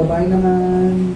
babae naman.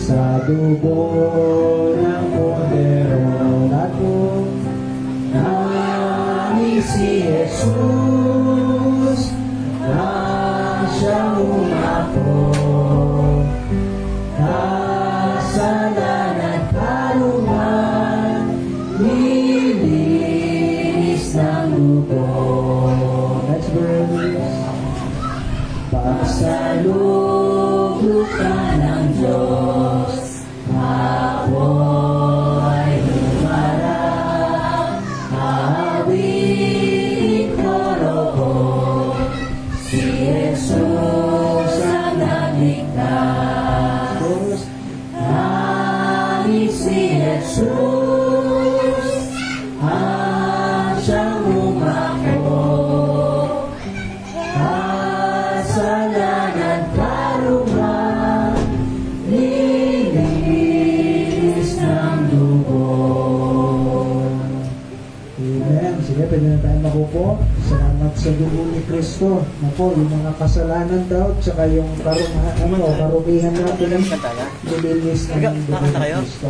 Sa dugo ng Kordero nato, nangis si Jesus na siyang umako. Kasalan at kaluman, nilinis ng dugo. Next verse. Pagsalubok ka ng Diyos, ako'y humarap, awit ko roon, si Jesus ang nagligtas. Nangis si Jesus, ang siyang umako. Kasalanan karuman, linis ng dugo. Amen. Sige, pwede na tayo makupo. Salamat sa dugo ni Kristo. Napo, yung mga kasalanan daw, tsaka yung karumihan natin ng lilinis ng dugo ni Kristo.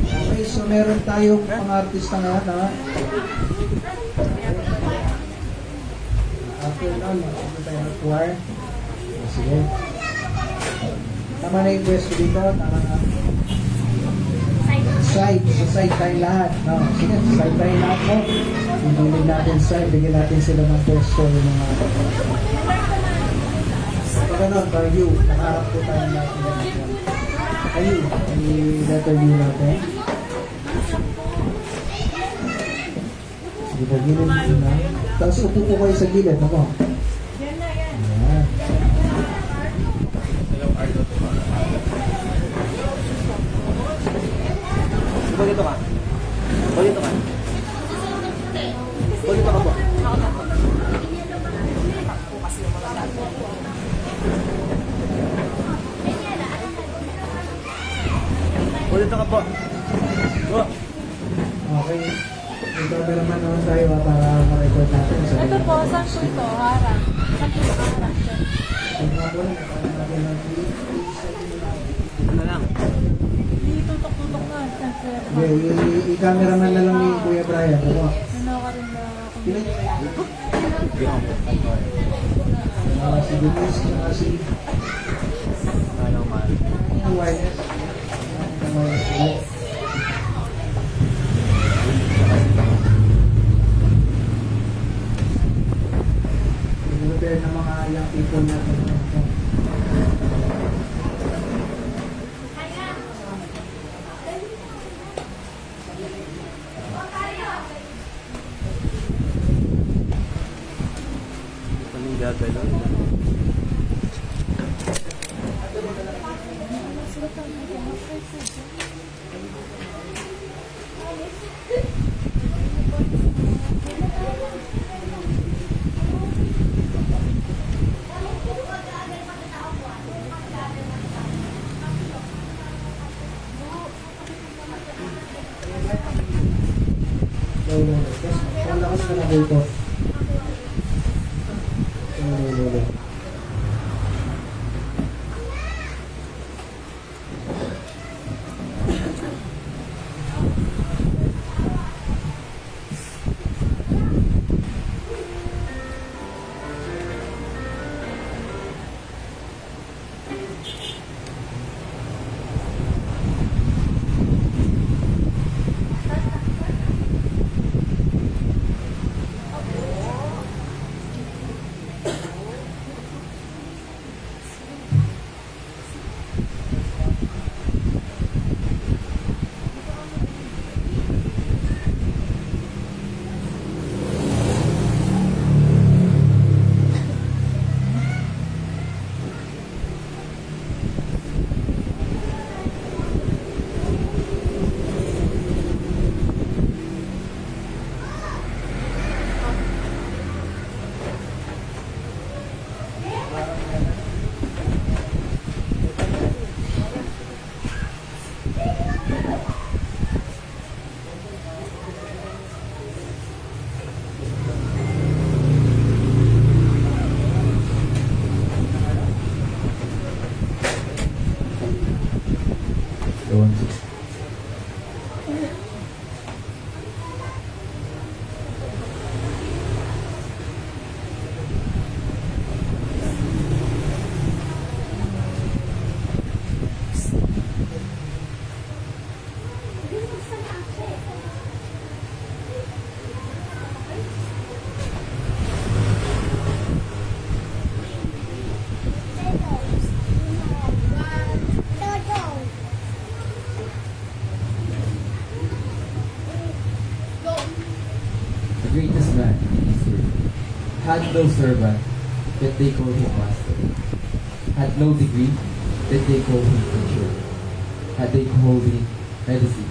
Okay, so meron tayong mga artista ngayon, ha? After nun, ano tayo ng choir? Sige. Tama na yung pwesto dito. Tama na. Side. Sa side tayo lahat. No? Sige, sa side tayo lahat mo. Hindi natin side. Bigyan natin sila ng pwesto. Yung mga... Pag ganun, for you. Nakaharap po tayo natin. Kayo. I-letter you natin. Sige, pag-gilid nyo na. Tapos upo po kayo sa gilid. Ako. Yan na yan. Ayan. Upo dito ka. Upo dito ka. Upo dito ka po. Upo dito ka po. Okay. Ito naman naman tayo para ma-record natin. Ito po, saan po ito? Harang. Saan po ito harang? Ito nga po lang. Ito na lang. Hindi tutok-tutok na. I-cameraman na lang ni Kuya Brian. Ano? Ano ka rin na ako. Si Denise, si Ayaw man. wireless. Pinulupin ng mga young people natin. Anong gagawin? Ang lakas ka na dito. want to. The greatest man in history had no servant, yet they called him master. Had no degree, yet they called him teacher. Had they called him medicine,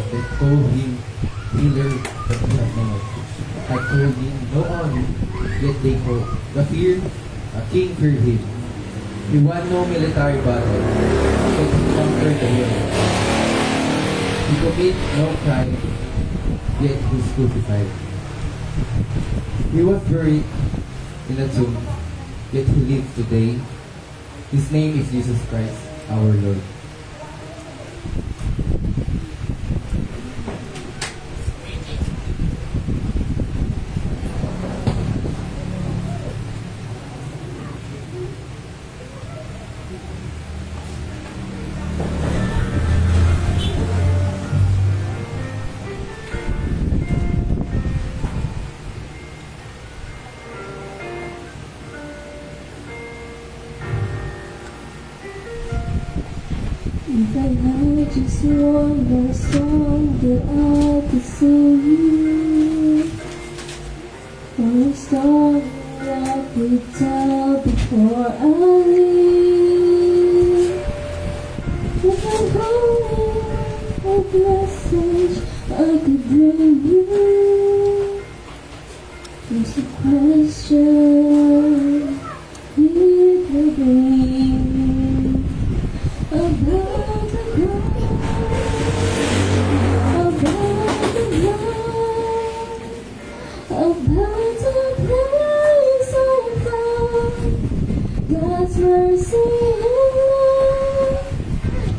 they called him healer, but he had no one. Had called him no army, yet they called the fear, a king feared him. He won no military battle, but he conquered the world. He committed no crime, yet he was crucified. He was buried in a tomb, yet he lives today. His name is Jesus Christ, our Lord. If I had just one more song that I could sing, or a story I could tell before I leave, if I'm calling a message I could bring you, there's a question it could be. About the ground, about the ground, about the place I found God's mercy and love.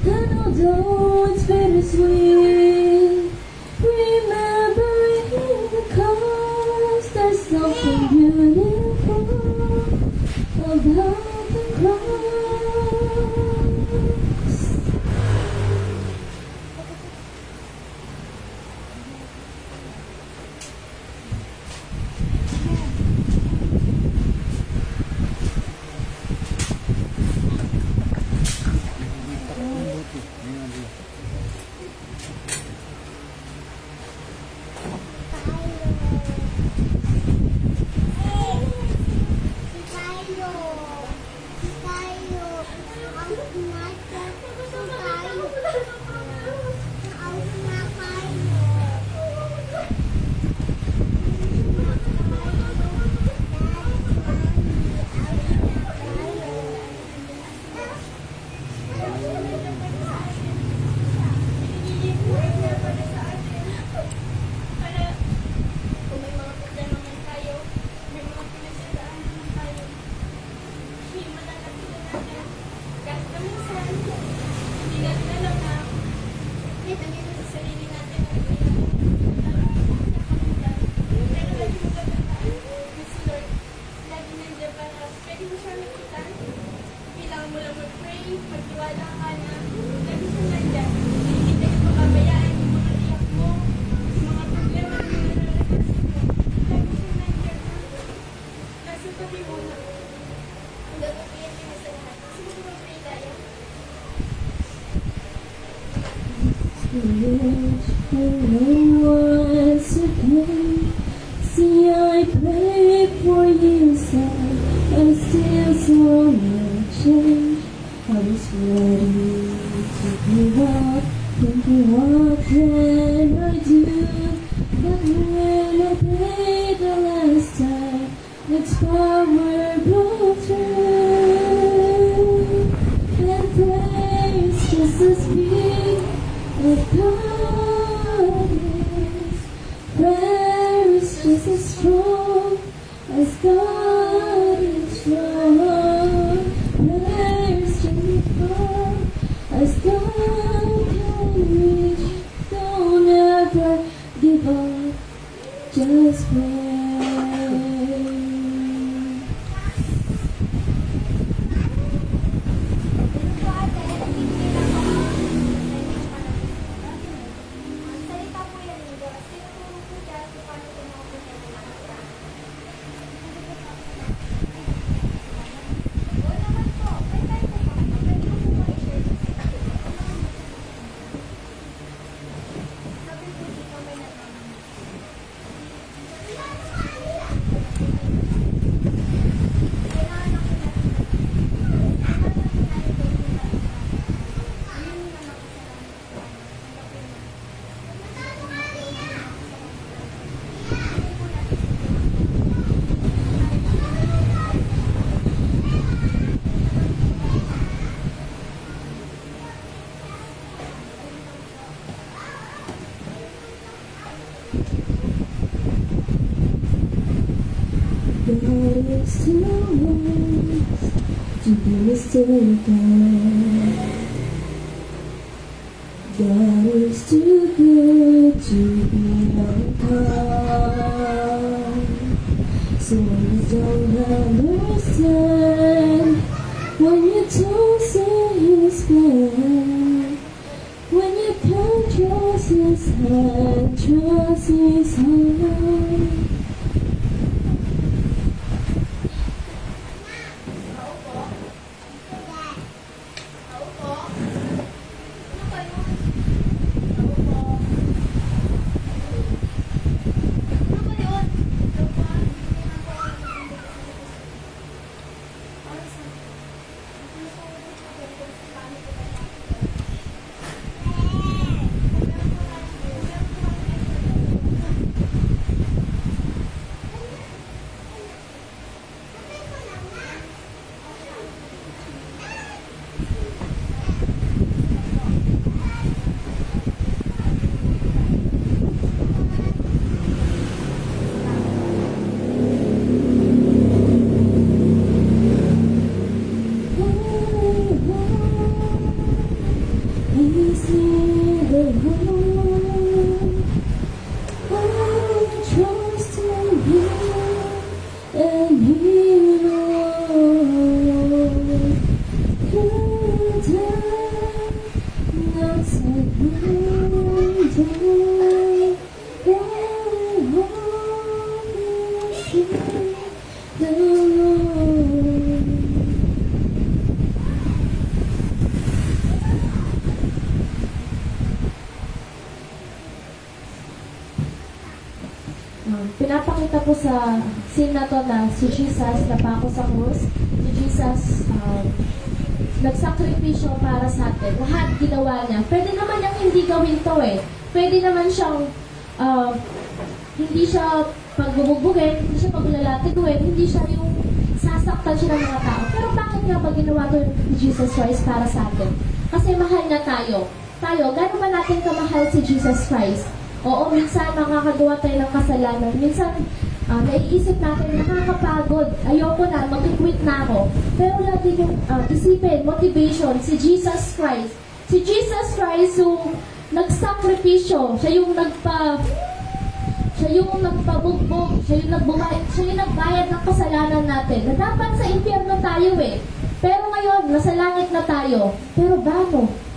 And although it's bittersweet, remembering the cost, there's something beautiful about the cross. Once again, see I pray for you, son, I still saw no change. I was ready to give up, thinking what can I do? But when I prayed the last time, its power broke through, and praise just as big as God is. Prayer is just as strong as God is strong. Prayer is just as strong as too wise to be mistaken. God is too good to be unkind. So when you don't understand, when you don't see His plan, when you can't trust His hand, trust His hand. Pinapakita po sa scene na to na si Jesus napako sa krus. Si Jesus nagsakripisyo para sa atin. Lahat ginawa niya. Pwede naman niyang hindi gawin to eh. Pwede naman siyang hindi siya pagbubugbugin, hindi siya paglalatiguin, hindi siya yung sasaktan siya ng mga tao. Pero bakit nga ba ginawa to ni Jesus Christ para sa atin? Kasi mahal na tayo. Gano'n ba natin kamahal si Jesus Christ? Oo, minsan makakagawa tayo ng kasalanan. Minsan, naiisip natin, nakakapagod. Ayoko na, mag-quit na ako. Pero lagi yung isipin, motivation, si Jesus Christ. Si Jesus Christ yung nagsakripisyo. Siya yung nagpabugbog. Siya yung nagbayad ng kasalanan natin. Na dapat sa impyerno tayo eh. Pero ngayon, nasa langit na tayo. Pero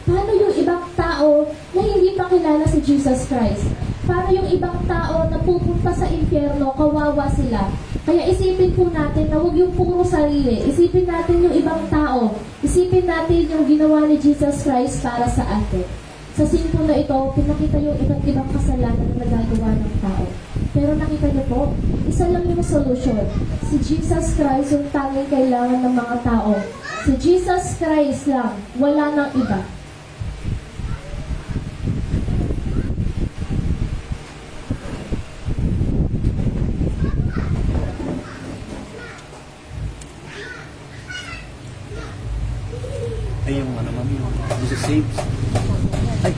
Paano yung ibang tao na hindi pa kilala si Jesus Christ? Paano yung ibang tao na pupunta sa impyerno, kawawa sila? Kaya isipin po natin na huwag yung puro sarili. Isipin natin yung ibang tao. Isipin natin yung ginawa ni Jesus Christ para sa atin. Sa scene po na ito, pinakita yung iba't ibang kasalanan na nagagawa ng tao. Pero nakita niyo po, isa lang yung solution. Si Jesus Christ yung tanging kailangan ng mga tao. Si Jesus Christ lang, wala nang iba. Ay, yung ano, mami, Jesus saves. Ay!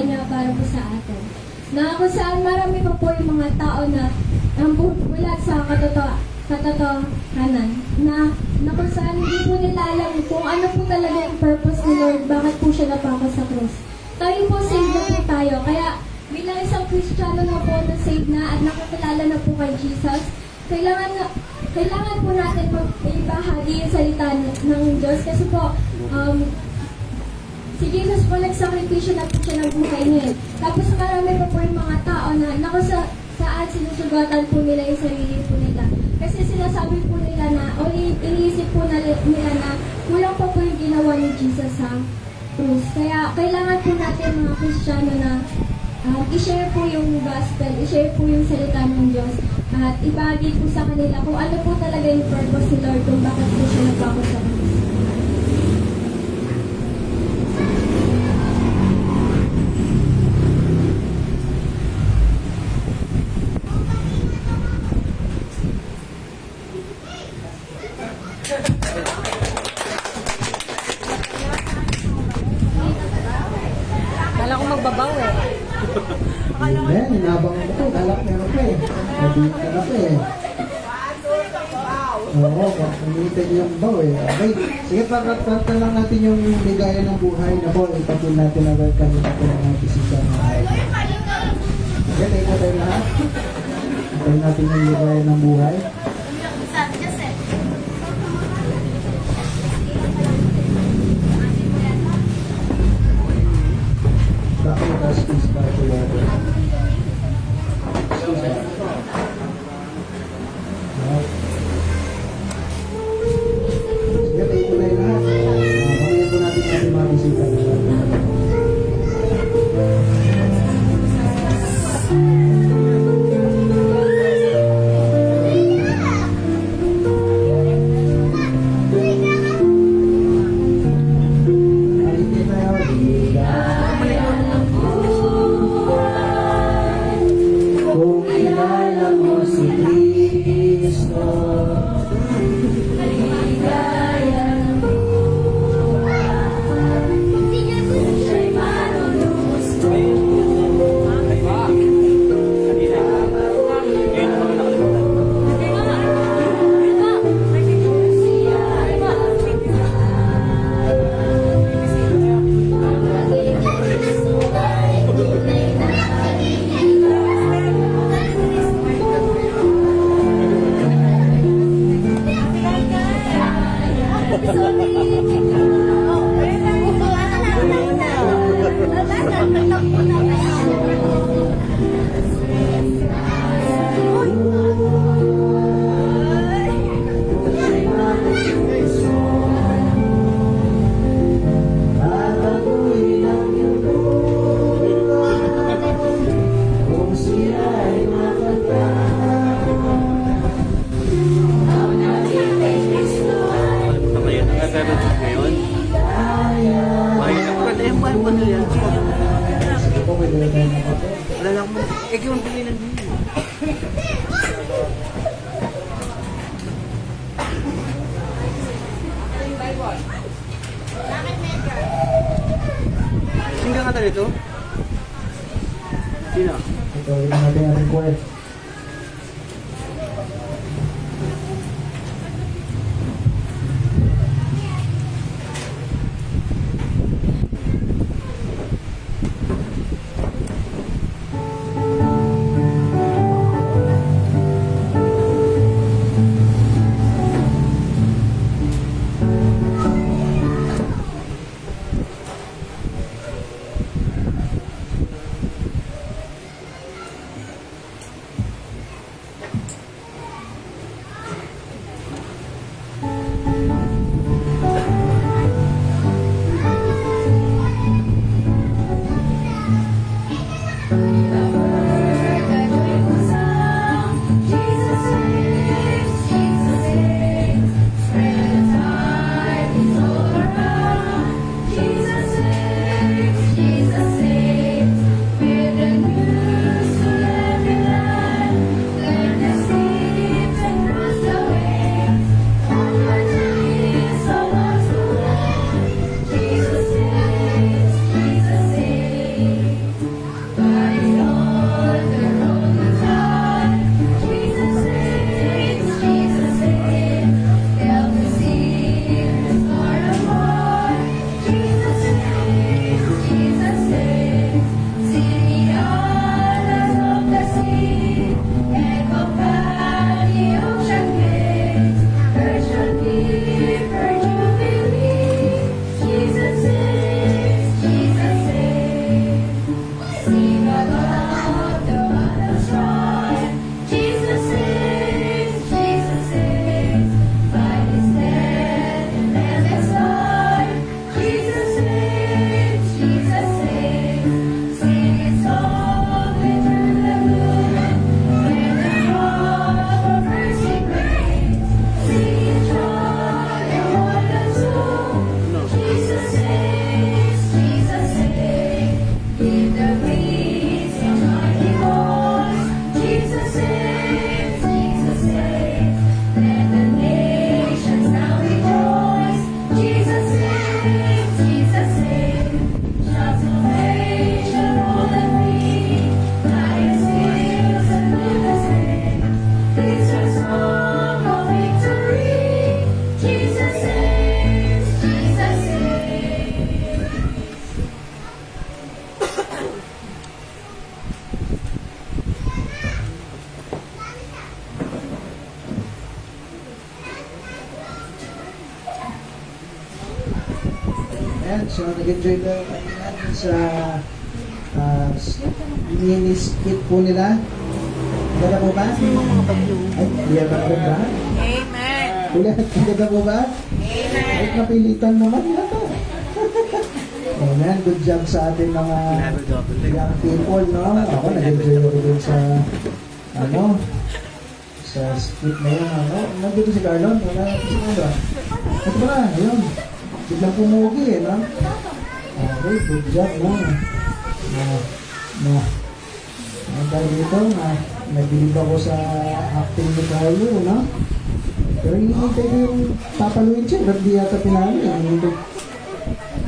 niya para po sa atin. Na kung saan marami pa po yung mga tao na bulag sa katotohanan na kung saan hindi po nila alam kung ano po talaga yung purpose ni Lord, bakit po siya napako sa cross. Tayo po, save na po tayo. Kaya bilang isang Kristiyano na po na save na at nakakilala na po kay Jesus, kailangan po natin ibahagi yung salita ng Diyos kasi po, si Jesus po nagsakripisyo na po siya ng buhay niya. Tapos marami pa po yung mga tao na saan sinusugatan po nila yung sarili po nila. Kasi sinasabi po nila na, o iniisip po nila na kulang pa po yung ginawa ni Jesus sa cross. Kaya kailangan po natin mga Kristiyano na i-share po yung gospel, i-share po yung salita ng Diyos at ibahagi po sa kanila kung ano po talaga yung purpose ni Lord kung bakit po siya nagpako sa cross. Kala ko magbabaw eh. Amen. Inabang mo po. Kalak meron pa eh. Mabit ka na pa eh. Oo, pag-ulitin yung baw eh. Okay. Sige, pagkakatan lang natin yung ligayan ng buhay na po. Ipagpun natin na welcome yung ako ng mga bisita na. Okay, tayo na tayo lahat. Ipagpun natin yung ligayan ng buhay. Bakit taas please pa ito water? Excuse me. Sige, tayo po na yung lahat. Pamayan po natin natin mga bisita na. Alitin tayo. Kung kilala mo si Kristo, maligaya ng buhay. Kung siya'y manungusto, babaguhin ang iyong buhay. Kung siya'y makatama, ang naging kay Kristo ay Ngayon, nag-fellowship ngayon. Mahirap ka na yung mahal mo na yan. sige po, may dala tayo ng kape. Wala lang mo. Ikaw ang pilinan mo. Sino ka dito? Sino? Ito, yun natin ang request. So, nag-enjoy ba sa mini skit po nila? Ganda po ba? Ay, liyan ba ba? Amen. Ganda po ba? Ay, napilitan naman na to. Amen, good job sa ating mga Never double leg. young people, no? Ako, nag-enjoy ako dun sa, sa skit na yun, nandito si Carlon, wala si Carlon. Ito ba, ayun, biglang pumugi eh, no? Okay, good job, no? Dahil dito, nagbilib ako sa acting ni Carlo, no? Pero hinihintay ko yung papaluin siya, ba't di yata pinali, hinihintay.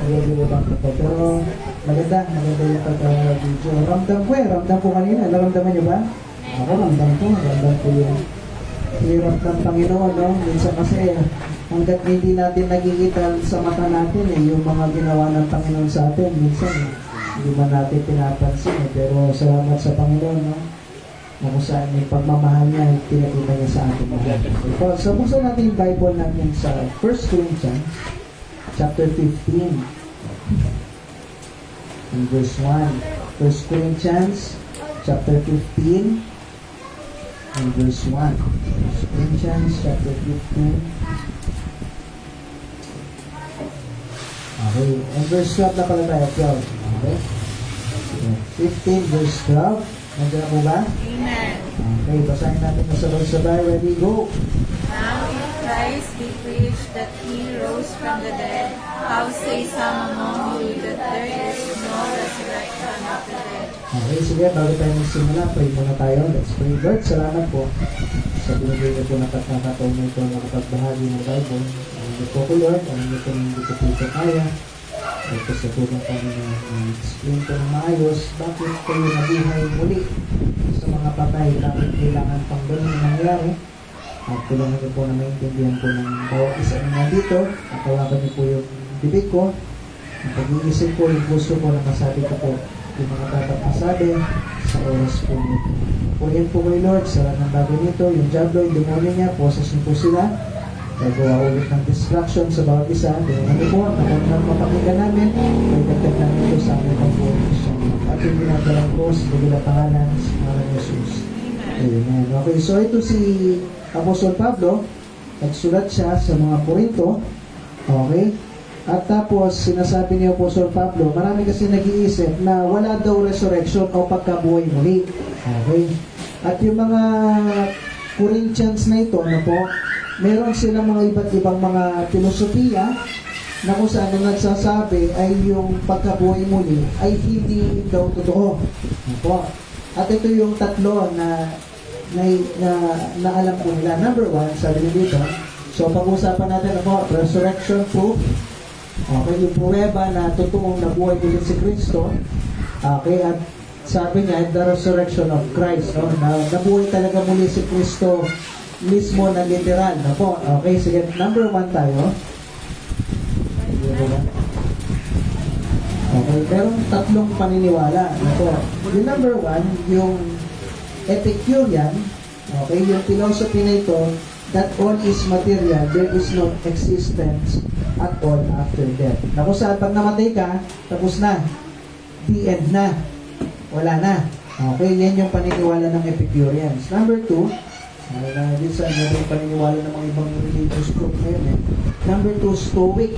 Pero maganda yung pag-video. Ramdam ko kanina. Naramdaman niyo ba? Ako ramdam ko yung hirap ng Panginoon, no? Minsan kasi hanggat hindi natin nakikita sa mata natin yung mga ginawa ng Panginoon sa atin, minsan hindi man natin pinapansin pero salamat sa Panginoon, no? Na kung saan yung pagmamahal niya pinakita niya sa atin mga. So buksan natin yung Bible natin sa 1 Corinthians chapter 15 and verse 1. 1 Corinthians chapter 15 and verse 1. 1 Corinthians chapter 15. Okay. And verse 12 na pala tayo. 12. Okay. 15 verse 12. Nandiyan po ba? Amen. Okay. Basahin natin na sabay-sabay. Ready? Go! Now if Christ be preached that he rose from the dead, how say some among you that there is no resurrection of the dead? Okay, sige, bago tayo magsimula, pray muna tayo. Let's pray. Lord, salamat po sa binigay niyo po na pagkakataon na ito nakapagbahagi ng Bible. Alam niyo po ko, Lord, alam niyo po na hindi ko po ito kaya. At sa tulong kami na explain ko ng maayos, bakit kayo nabuhay muli sa mga patay, bakit kailangan pang ganun nangyari. At tulungan niyo po na maintindihan po ng bawat isa na dito. At tawagan niyo po yung bibig ko. Ang pag-iisip ko, yung gusto ko na masabi ko po yung mga dapat masabi sa oras po nito. Purihin po kayo, Lord, sa lahat ng bagay nito, yung Diablo, yung demonyo niya, poses niyo po sila. Nagawa ulit ng distraction sa bawat isa. Tulungan niyo po, na kung nang mapakinggan namin, may dagdag namin ito sa aming pag-uusap. At yung ginagalang ko sa bigla pangalan sa pangalan ni Jesus. Amen. Okay, so ito si Apostol Pablo, nagsulat siya sa mga Korinto. Okay? At tapos, sinasabi ni Apostol Pablo, marami kasi nag-iisip na wala daw resurrection o pagkabuhay muli. Okay? At yung mga Corinthians na ito, ano po, meron silang mga iba't ibang mga filosofiya na kung saan ang nagsasabi ay yung pagkabuhay muli ay hindi daw totoo. Ano po? At ito yung tatlo na alam po nila. Number 1, sabi nila dito, so pag-usapan natin ako, resurrection proof. Okay, yung pruweba na totoong nabuhay ulit si Kristo. Okay, at sabi niya, the resurrection of Christ, no? Na nabuhay talaga muli si Kristo mismo na literal. No po? Okay, sige, number 1 tayo. Okay, merong tatlong paniniwala. No po? Yung number 1, yung Epicurean, okay, yung philosophy na ito, that all is material, there is no existence at all after death. Na kung saan, pag namatay ka, tapos na. The end na. Wala na. Okay, yan yung paniniwala ng Epicureans. Number 2, din sa yung paniniwala ng mga ibang religious group ngayon. Number 2, Stoic.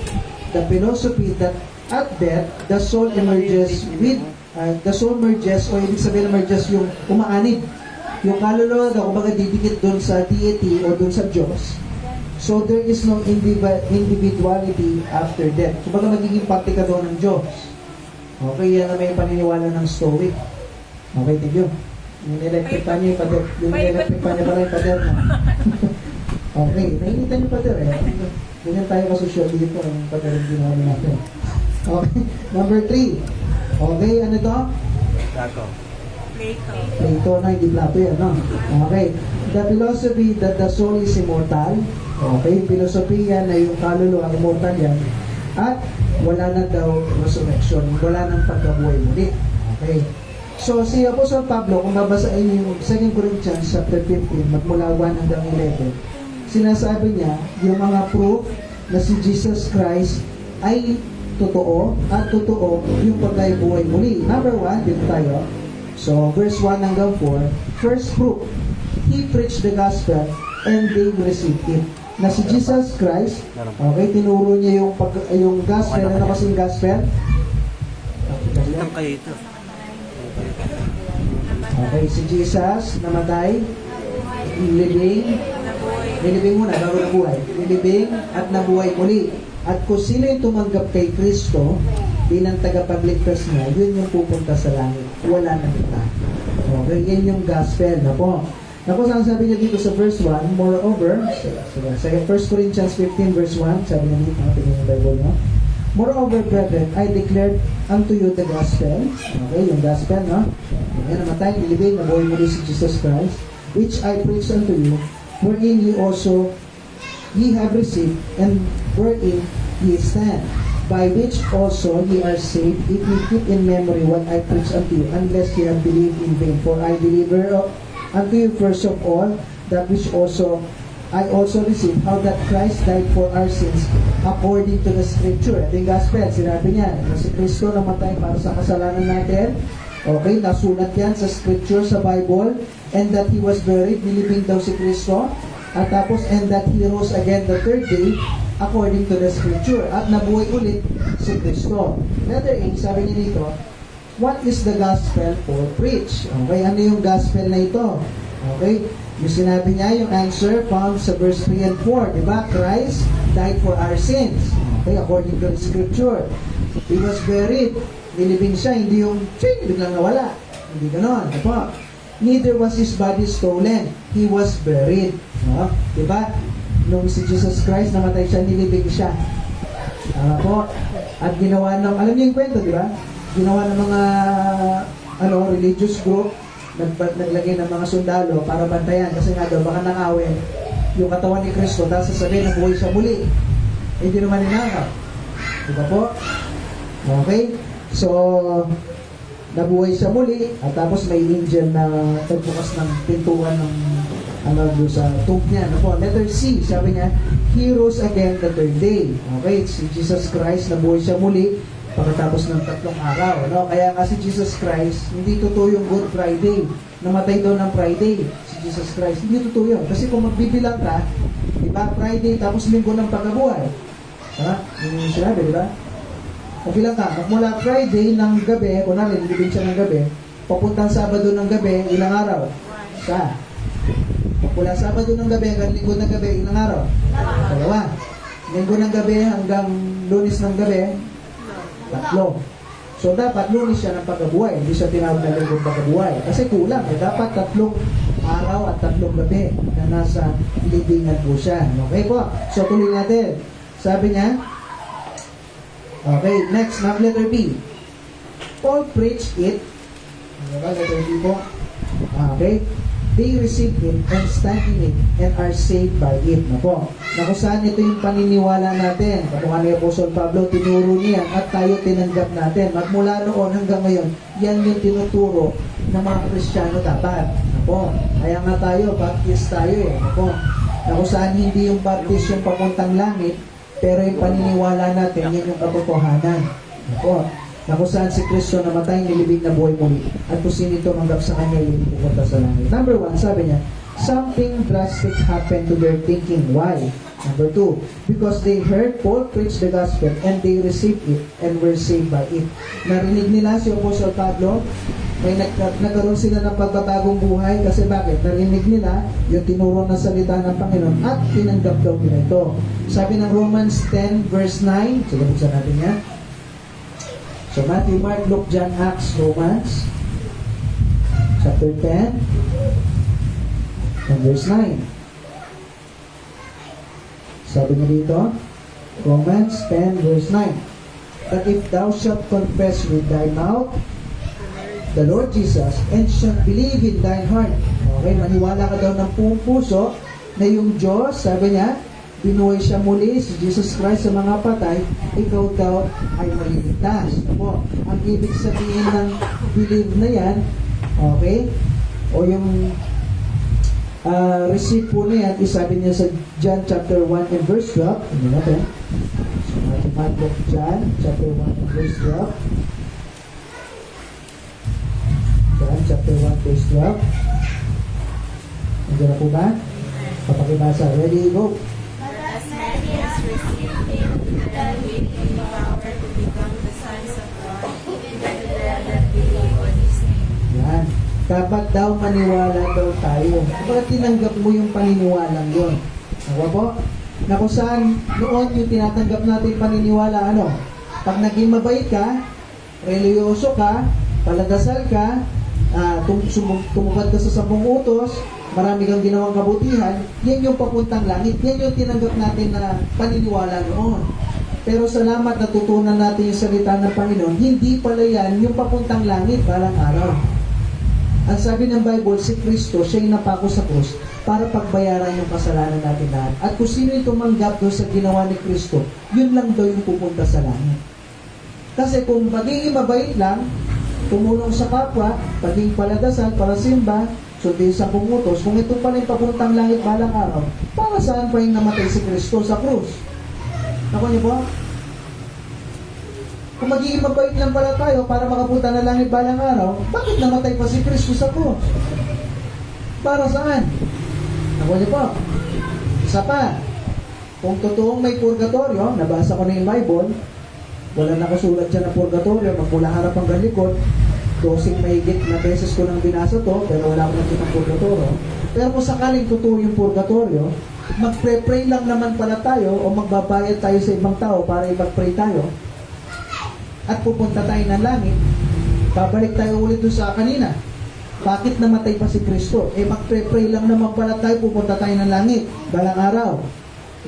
The philosophy that at death, the soul emerges with, the soul merges, o ibig sabihin merges yung umaanib. Yung kaluluwa daw, kumbaga didikit doon sa deity o doon sa Diyos. So, there is no individuality after death. Kumbaga magiging parte ka doon ng Diyos. Okay, yan na may paniniwala ng Stoic. Okay, thank you. Yung electric pa niyo yung pader. Yung electric pa niyo pala yung pader na. Okay, nainitan yung pader eh. Ganyan tayo ka-social dito, yung pader yung ginawa natin. Okay, number 3. Okay, ano to? Dato. Plato na, hindi Plato yan, no? Okay. The philosophy that the soul is immortal. Okay, philosophy yan na yung kaluluwa, immortal yan. At wala na daw resurrection. Wala nang pagkabuhay muli. Okay. So, si Apostol Pablo, kung babasahin yung 2 Corinthians chapter 15, magmula 1 hanggang 11, sinasabi niya, yung mga proof na si Jesus Christ ay totoo at totoo yung pagkabuhay muli. Number 1, dito tayo. So, verse 1 hanggang 4. First proof, He preached the gospel and they received it. Na si Jesus Christ, okay, tinuro niya yung gospel. Ano kasing gospel? Itang kayo ito. Okay, si Jesus namatay, nilibing muna, bago nabuhay. Nilibing at nabuhay muli. At kung sino yung tumanggap kay Kristo bilang tagapagligtas niya, yun yung pupunta sa langit. Wala na kita. Okay, yan yung gospel na po. Na kung saan sabi niya dito sa verse 1, moreover, sa 1 Corinthians 15 verse 1, sabi niya dito, tingnan yung Bible niyo. Moreover, brethren, I declared unto you the gospel. Okay, yung gospel, no? Yan, namatay, nilibing, nabuhay muli si Jesus Christ, which I preach unto you, wherein ye have received, and wherein ye stand, by which also ye are saved, if ye keep in memory what I preach unto you, unless ye have believed in vain. For I deliver unto you first of all that which also I also received, how that Christ died for our sins according to the Scripture. Ito yung gospel, sinabi niya, na si Kristo namatay para sa kasalanan natin. Okay, nasulat yan sa Scripture, sa Bible, and that He was buried, nilibing daw si Kristo, at tapos, and that He rose again the third day, according to the Scripture, at nabuhay ulit si Kristo. Letter A, sabi niya dito, what is the gospel for preach? Okay, ano yung gospel na ito? Okay, yung sinabi niya, yung answer found sa verse 3 and 4, diba? Christ died for our sins. Okay, according to the Scripture. He was buried. Nilibing siya, hindi yung, biglang nawala. Hindi ganon. Diba? Neither was His body stolen. He was buried. No? Diba? Nung si Jesus Christ, namatay siya, nilibing siya. Po. At ginawa ng, alam niyo yung kwento, diba? Ginawa ng mga, religious group, naglagay ng mga sundalo para bantayan kasi nga daw baka nakawin yung katawan ni Kristo dahil sasabihin na buhay siya muli. Hindi naman ninakaw. Diba po? Okay? So, nabuhay siya muli at tapos may angel na nagbukas ng pintuan ng doon sa tomb niya. Ano po? Letter C, sabi niya, He rose again the third day. Okay? Si Jesus Christ, nabuhay siya muli pagkatapos ng 3 araw. No? Kaya nga si Jesus Christ, hindi totoo yung Good Friday. Namatay daw ng Friday si Jesus Christ. Hindi totoo yun. Kasi kung magbibilang ka, diba, Friday tapos linggo ng pagkabuhay. Ha? Yung sinabi, diba? Magbilang ka, magmula Friday ng gabi, kung nalilibing siya ng gabi, papuntang Sabado ng gabi, ilang araw? Isa. Magmula Sabado ng gabi hanggang linggo ng gabi, ilang araw? 2. Linggo ng gabi hanggang Lunes ng gabi, 3. So, dapat Lunes siya ng pagkabuhay. Hindi siya tinawag na linggo ng pagkabuhay. Kasi kulang. Dapat 3 araw at 3 gabi na nasa libingan po siya. Okay po? So, tuloy natin. Sabi niya, okay, next, letter B. Paul preached it. Letter B po. Okay. They received it and stand in it and are saved by it. Na po. Na kung saan ito yung paniniwala natin. Kapag ni Apostol Pablo, tinuro niya at tayo tinanggap natin. At mula noon hanggang ngayon, yan yung tinuturo ng mga Kristiyano dapat. Na po. Kaya nga tayo, baptist tayo eh. Na po. Na kung saan hindi yung baptist yung papuntang langit, pero yung paniniwala natin, yan yung katotohanan. Na po. Na kung saan si Kristo namatay, nilibing na buhay muli. At kung sino tumanggap sa Kanya, yung pupunta sa langit. Number 1, sabi niya, something drastic happened to their thinking. Why? Number 2, because they heard Paul preach the gospel and they received it and were saved by it. Narinig nila si Apostol Pablo, may nagkaroon sila ng pagbabagong buhay kasi bakit? Narinig nila yung tinuro ng salita ng Panginoon at tinanggap daw nila ito. Sabi ng Romans 10 verse 9, sige, buksan natin yan. So Matthew, Mark, Luke, John, Acts, Romans chapter 10 and verse 9. Sabi niya dito, Romans 10 verse 9, that if thou shalt confess with thy mouth the Lord Jesus and shalt believe in thine heart, okay, maniwala ka daw ng buong puso na yung Diyos, sabi niya, binuhay siya muli, si Jesus Christ sa mga patay, ikaw daw ay maliligtas. Ano? Ang ibig sabihin ng believe na yan, okay, o yung receive po na yan, isabi niya sa John chapter 1 and verse 12. Ano natin? So, Mark of John chapter 1 and verse 12. John chapter 1 verse 12. Nandiyan na po ba? Papakibasa. Ready, go. But as many as received him, then gave him power to become the sons of God, even to them that believe on his name. Yan. Dapat daw maniwala daw tayo. Kapag tinanggap mo yung paniniwalang yun. Ako po? Na kung saan noon yung tinatanggap natin paniniwala, ano? Pag naging mabait ka, religyoso ka, paladasal ka, tumupad ka sa 10 utos, marami kang ginawang kabutihan, yan yung papuntang langit. Yan yung tinanggap natin na paniniwala noon. Pero salamat natutunan natin yung salita ng Panginoon, hindi pala yan yung papuntang langit balang araw. Ang sabi ng Bible, si Kristo, siya yung napako sa krus para pagbayaran yung kasalanan natin lahat. At kung sino yung tumanggap doon sa ginawa ni Kristo, yun lang daw yung pupunta sa langit. Kasi kung magiging mabait lang, tumulong sa kapwa, pagiging paladasal, parasimba, sundin sa pumutos, kung ito pala yung papuntang langit balang araw, para saan pa yung namatay si Kristo sa krus? Naku niyo po? Kung magiging mabait lang pala tayo para makapunta na langit balang araw, bakit namatay pa si Kristo sa krus? Para saan? Naku niyo po? Isa pa, kung totoong may purgatorio, nabasa ko na yung Bible, wala nakasulat dyan na purgatorio, magmula harap hanggang likod, 12 mahigit na beses ko nang binasa to, pero wala akong nakita ng purgatorio. Pero kung sakaling totoo yung purgatorio, magpre-pray lang naman pala tayo o magbabayad tayo sa ibang tao para ipag-pray tayo at pupunta tayo ng langit, babalik tayo ulit doon sa kanina. Bakit namatay pa si Kristo? Magpre-pray lang naman pala tayo, pupunta tayo ng langit balang araw.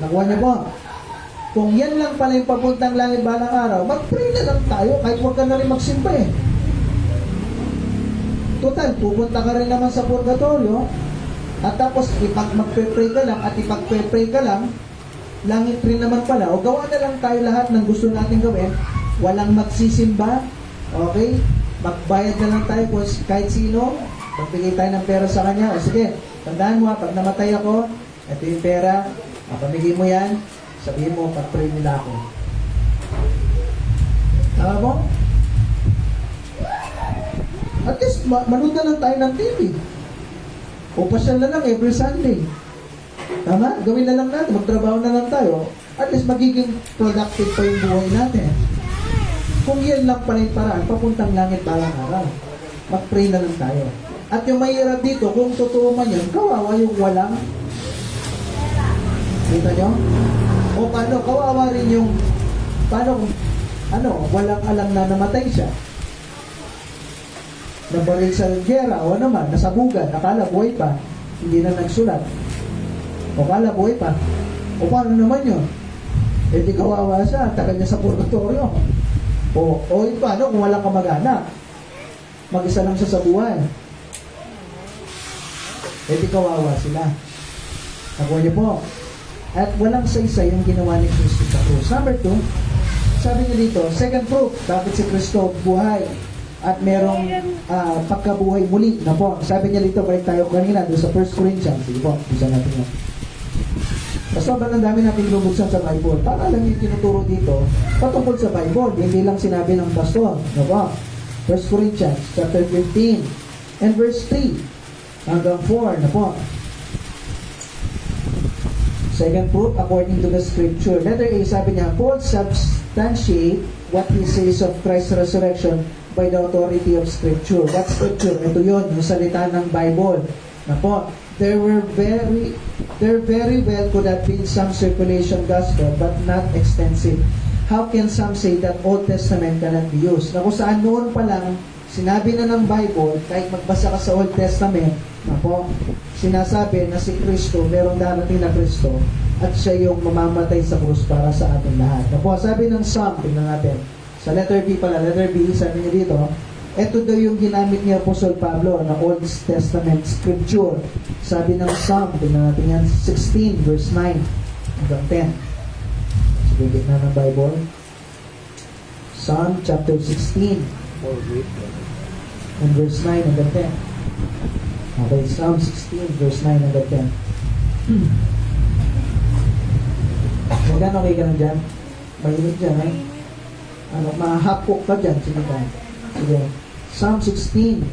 Nakuha niyo po? Kung yan lang pala yung papuntang langit balang araw, mag-pray na lang tayo kahit huwag ka na rin magsimba eh. Total, pupunta ka rin naman sa purgatorio at tapos magpe-pray ka lang at ipag-pray ka lang, langit rin naman pala. O gawa na lang tayo lahat ng gusto natin gawin, walang magsisimba, okay? Magbayad na lang tayo kung kahit sino, magbigay tayo ng pera sa kanya. O sige, tandaan mo, pag namatay ako, ito yung pera, pamigay mo yan, sabihin mo, pag-pray nila ako. Tama mo? At least, manood na lang tayo ng TV. O pasyal na lang every Sunday. Tama? Gawin na lang natin, magtrabaho na lang tayo. At least, magiging productive pa yung buhay natin. Kung yan lang pala yung paraan, papuntang langit balang araw. Mag-pray na lang tayo. At yung mahirap dito, kung totoo man yan, kawawa yung walang. Kita nyo? O paano, kawawa rin yung, paano, walang alam na namatay siya. Nabaril sa gera, o naman, nasabugan, akala buhay pa, hindi na nagsulat. O akala buhay pa. O paano naman yun? E di kawawa siya, tagal niya sa purgatorio. O paano kung walang kamag-anak? Mag-isa lang siya sa buhay. E di kawawa sila. Nakuha niyo po. At walang sa-isa yung ginawa ni Kristo sa krus. Number 2, sabi niya dito, second proof, bakit si Kristo buhay at merong pagkabuhay muli. Na po, sabi niya dito, balik tayo kanina doon sa 1 Corinthians. Sige po, bisa natin yan. Basta ang dami natin lubuksan sa Bible. Para alam yung tinuturo dito, patungkol sa Bible, hindi lang sinabi ng pastor. Na po, 1 Corinthians chapter 15 and verse 3 hanggang 4. Na po, second proof according to the scripture. Letter A, sabi niya, Paul substantiate what he says of Christ's resurrection by the authority of scripture. What scripture? Ito yun, yung salita ng Bible. Na po, there very well could have been some circulation gospel but not extensive. How can some say that Old Testament cannot be used? Na kung saan noon pa lang, sinabi na ng Bible, kahit magbasa ka sa Old Testament, na po, sinasabi na si Kristo, merong darating na Kristo, at siya yung mamamatay sa krus para sa ating lahat. Na po, sabi ng Psalm, tingnan natin, sa letter B pala, letter B, sabi niya dito, ito daw yung ginamit ni Apostol Pablo na Old Testament scripture. Sabi ng Psalm, tingnan natin yan, 16 verse 9 hanggang 10. Sige, gitna ng Bible. Psalm chapter 16 and verse 9 hanggang 10. Okay, Psalm 16, verse 9 and 10. Magkano okay ka na dyan? Mainit dyan, eh? Ano, mahapok ka dyan. Sige ka. Sige. Psalm 16,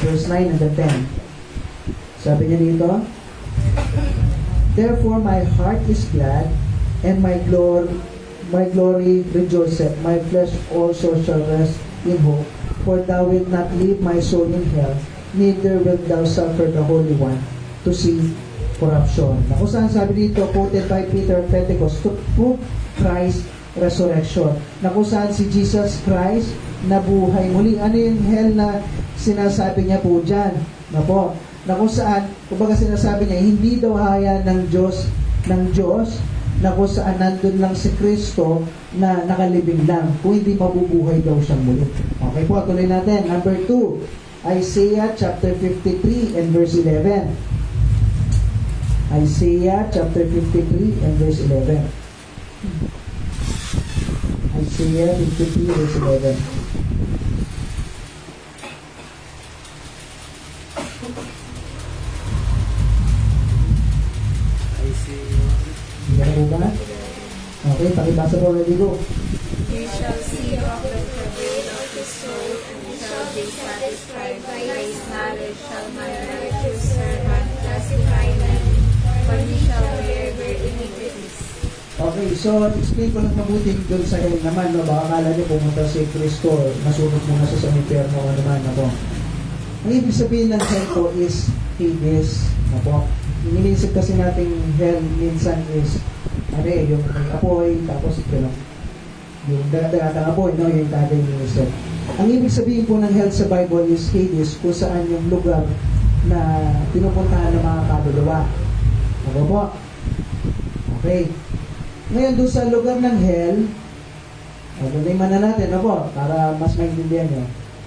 verse 9 and 10. Sabi niya dito, Therefore my heart is glad, and my glory rejoiceth. My flesh also shall rest in hope. For thou wilt not leave my soul in hell, neither wilt thou suffer the Holy One to see corruption. Na kung saan sabi dito, quoted by Peter Pentecost, to prove Christ's resurrection. Na kung saan si Jesus Christ nabuhay muli. Ano yung hell na sinasabi niya po dyan? Na po, na kung saan, kumbaga sinasabi niya, hindi daw haya ng Diyos, na kung saan nandun lang si Kristo na nakalibing lang, kung hindi mabubuhay daw siyang muli. Okay po, tuloy natin. Number 2, Isaiah chapter 53 and verse 11. Isaiah chapter 53 and verse 11. Isaiah 53 verse 11. I see. Hindi po ba? Okay, pakibasa po ulit ko. You shall see of the travail of his soul, and shall be satisfied by his knowledge. Shall my righteous servant justify many, for he shall bear their iniquities. Okay, so explain ko lang mabuti doon sa hell naman, no? Baka akala niyo pumunta si Kristo, nasunog muna sa impyerno o naman, ako. Ang ibig sabihin ng hell po is Hades, ako. Yung iniisip kasi nating hell minsan is, ano eh, yung may apoy, tapos ito lang, yung dagatang apoy, no? Yung tagay yung iniisip. Ang ibig sabihin po ng hell sa Bible is Hades, kung saan yung lugar na pinupuntahan ng mga kaluluwa. Ako po. Okay. Ngayon, doon sa lugar ng hell, guliman na natin, po, para mas maintindihan nyo.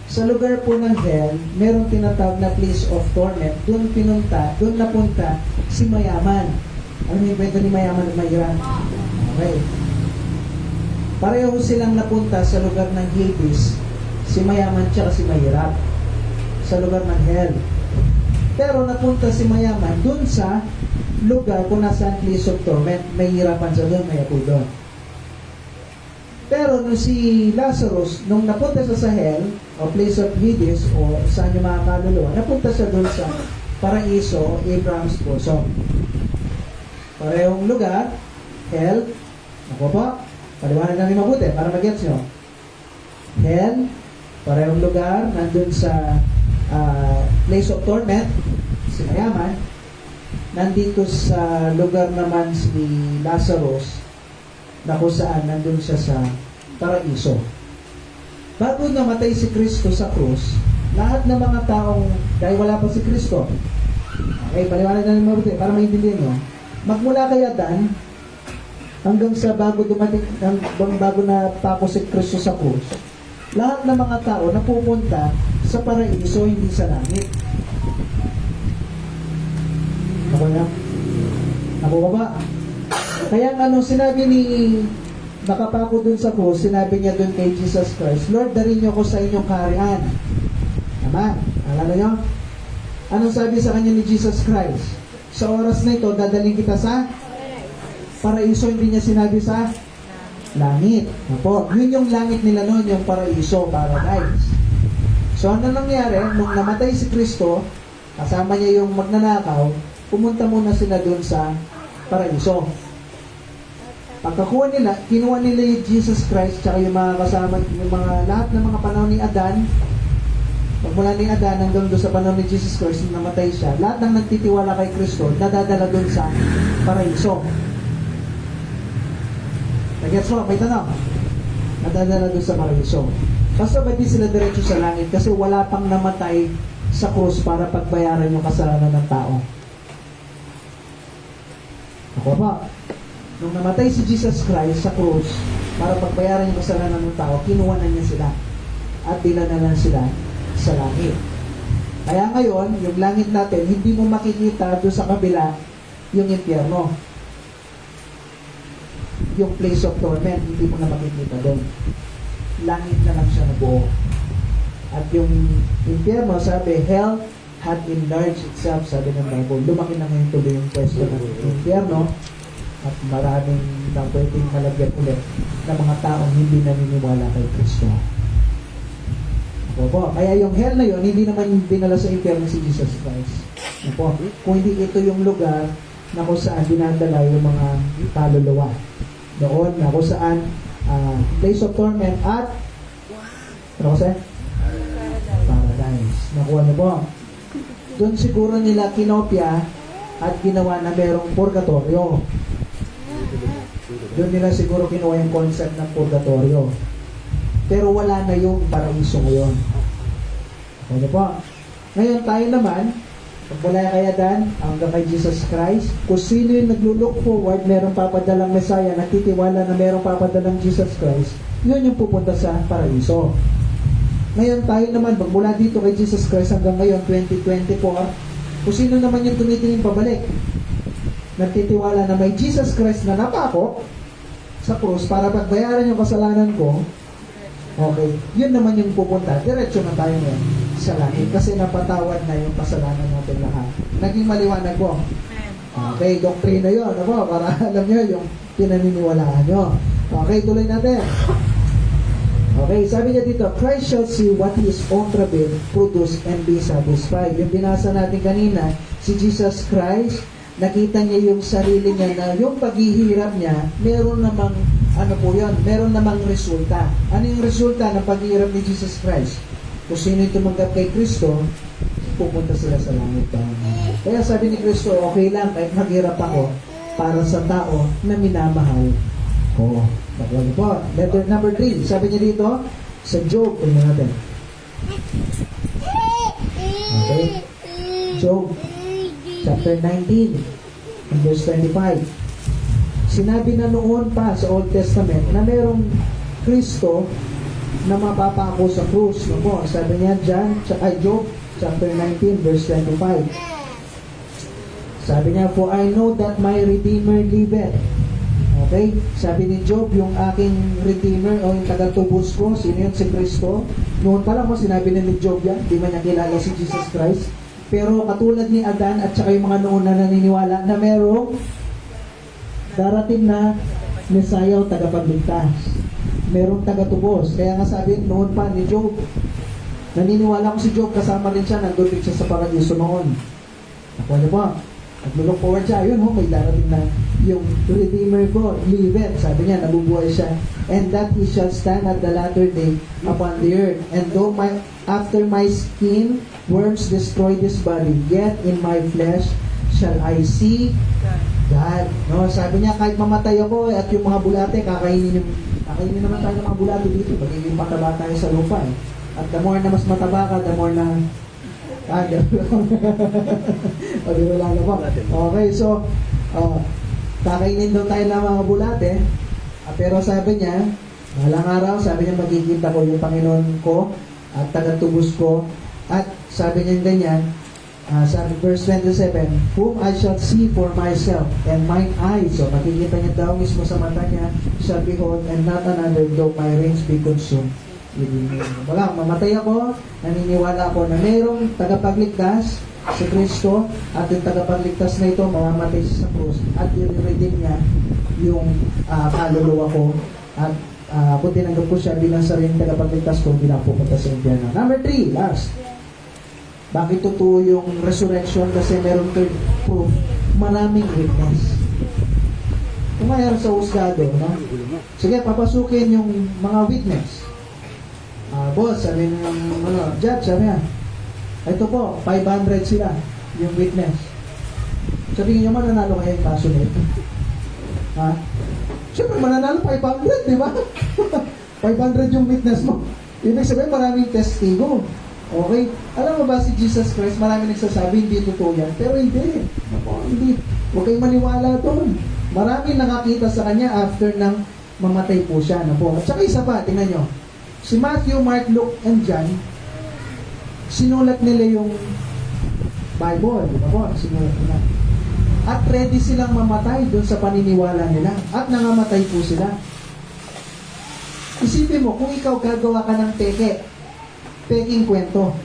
Sa lugar po ng hell, merong tinatawag na place of torment. Doon napunta si mayaman. Ano yung kwento ni mayaman at mahirap? Okay. Pareho silang napunta sa lugar ng Hades, si mayaman at si mahirap, sa lugar ng hell. Pero napunta si mayaman doon sa lugar kung nasaan place of torment, may hirapan sa doon, may apoy doon. Pero nung si Lazarus, nung napunta sa hell, o place of Hades, o saan yung mga kaluluwa, napunta siya doon sa paraiso, Abraham's bosom. Parehong lugar, hell, ako po, paliwanag namin mabuti, para mag-gets nyo. Hell, parehong lugar, nandun sa place of torment, si mayaman. Nandito sa lugar naman si Lazarus, na kung saan nandun siya sa paraiso. Bago namatay si Kristo sa krus, lahat ng mga taong, dahil wala pa si Kristo, okay, paliwanag namin mabuti para maintindihan nyo, magmula kay Adan hanggang sa bago na tako si Kristo sa krus, lahat ng mga tao na pupunta sa paraiso, hindi sa langit. Ako na? Ako ba? Kaya sinabi ni nakapako dun sa krus, sinabi niya dun kay Jesus Christ, Lord, darin niyo ko sa inyong kaharian. Tama? Alala niyo? Anong sabi sa kanya ni Jesus Christ? Sa oras na ito, dadaling kita sa paraiso, hindi niya sinabi sa langit. Apo, yun yung langit nila noon, yung paraiso, paradise. So, ano nangyari? Nung namatay si Kristo, kasama niya yung magnanakaw, pumunta muna sila doon sa paraiso. Pagkakuha nila, kinuha nila yung Jesus Christ tsaka yung mga kasama, yung mga lahat ng mga panahon ni Adan. Pagmula ni Adan hanggang doon sa panahon ni Jesus Christ, namatay siya. Lahat ng nagtitiwala kay Kristo, nadadala doon sa paraiso. Nag-gets mo? May tanong? Nadadala doon sa paraiso. Basta ba di sila diretso sa langit? Kasi wala pang namatay sa krus para pagbayaran yung kasalanan ng tao. Ako ba? Nung namatay si Jesus Christ sa krus para pagbayaran yung kasalanan ng tao, kinuha na niya sila at dinala na sila sa langit. Kaya ngayon, yung langit natin, hindi mo makikita doon sa kabila yung impyerno. Yung place of torment, hindi mo na makikita doon. Langit na lang siya nabuo. At yung impyerno, sabi, hell had enlarged itself, sabi ng Bible. Lumaki na ngayon tuloy yung pwesto ng impyerno at maraming na pwedeng malagyan ulit ng mga taong hindi naniniwala kay Kristo. Opo, kaya yung hell na yun, hindi naman dinala sa impyerno si Jesus Christ. Opo, kung hindi ito yung lugar na kung saan dinadala yung mga kaluluwa. Doon na kung saan place of torment at ano kasi? Paradise. Nakuha niyo po. Doon siguro nila kinopya at ginawa na merong purgatorio. Doon nila siguro kinuha yung concept ng purgatorio. Pero wala na yung paraiso ngayon. Ano po? Ngayon tayo naman, mula kay Adan hanggang kay Jesus Christ, kung sino yung naglulook forward, merong papadalang Messiah, nagtitiwala na merong papadalang Jesus Christ, yun yung pupunta sa paraiso. Ngayon tayo naman, magmula dito kay Jesus Christ hanggang ngayon, 2024, kung sino naman yung tumitingin pabalik, nagtitiwala na may Jesus Christ na napako sa krus para pagbayaran yung kasalanan ko, okay, yun naman yung pupunta. Diretso na tayo ngayon sa langit kasi napatawad na yung kasalanan natin lahat. Naging maliwanag po. Okay, doktrina yun. Ano, para alam nyo yung pinaniniwalaan nyo. Okay, tuloy natin. Okay, sabi niya dito, Christ shall see what his own travail produce and be satisfied. Yung binasa natin kanina, si Jesus Christ, nakita niya yung sarili niya na yung paghihirap niya, meron namang ano po yun, meron namang resulta. Ano yung resulta ng paghihirap ni Jesus Christ? Kung sino yung tumanggap kay Kristo, pupunta sila sa langit. Kaya sabi ni Kristo, okay lang kahit maghirap ako para sa tao na minamahal ko. Nakuha po. Letter number 3. Sabi niya dito, sa Job, tingnan natin. Okay. Job, chapter 19, and verse 25. Sinabi na noon pa sa Old Testament na merong Kristo na mapapako sa krus. No po, sabi niya dyan, Job, chapter 19, verse 25. Sabi niya, for I know that my Redeemer liveth. Okay? Sabi ni Job, yung aking Redeemer o yung tagatubos ko, sino yun? Si Kristo. Noon pa lang mo, sinabi ni Job yan, di man niya kilala si Jesus Christ. Pero katulad ni Adan at saka yung mga noon na naniniwala na merong darating na Messiah o tagapagligtas. Merong tagatubos. Kaya nga sabi noon pa ni Job, naniniwala ko si Job, kasama rin siya, nandun din siya sa paradiso noon. Ako niyo po, nag-look forward siya, yun ho, may darating na yung Redeemer ko, liveth. Sabi niya, nabubuhay siya. And that he shall stand at the latter day upon the earth. And though after my skin worms destroy this body, yet in my flesh shall I see God. No, sabi niya, kahit mamatay ako at yung mga bulate, kakainin naman tayo ng mga bulate dito. Magiging mataba tayo sa lupa eh. At the more na mas mataba ka, the more na o di wala na po. Okay, so kakainin daw tayo ng mga bulate. Pero sabi niya, bahalang araw, sabi niya, magkikita ko yung Panginoon ko at tagatubos ko. At sabi niya ganyan, sabi verse 27, whom I shall see for myself, and mine eyes, so makikita niya daw mismo sa mata niya, shall behold, and not another, though my reins be consumed. Wala, mamatay ako, naniniwala ako na mayroong tagapagligtas si Kristo, at yung tagapagligtas na ito, mamamatay siya sa krus, at i-redeem niya yung kaluluwa ko, at kung tinanggap ko siya bilang sariling tagapagligtas ko, hindi na pupunta sa impyerno. Number 3, last. Bakit totoo yung resurrection? Kasi meron third proof. Maraming witness. Kung mayroon sa husgado, no? Sige, papasukin yung mga witness. Boss, sabi ng judge, sabi niya, ito po, 500 sila, yung witness. Sabihin niyo, mananalo kayo yung kaso nito. Ha? Siyempre, mananalo 500, di ba? 500 yung witness mo. Ibig sabihin, maraming testigo. Okay? Alam mo ba si Jesus Christ, marami nagsasabi, hindi totoo yan. Pero hindi. Hindi. Huwag kayong maniwala doon. Marami nakakita sa kanya after nang mamatay po siya. At saka isa pa, tingnan nyo. Si Matthew, Mark, Luke, and John, sinulat nila yung Bible. Sinulat nila. At ready silang mamatay doon sa paniniwala nila. At nangamatay po sila. Isipin mo, kung ikaw gagawa ka ng peking kwento,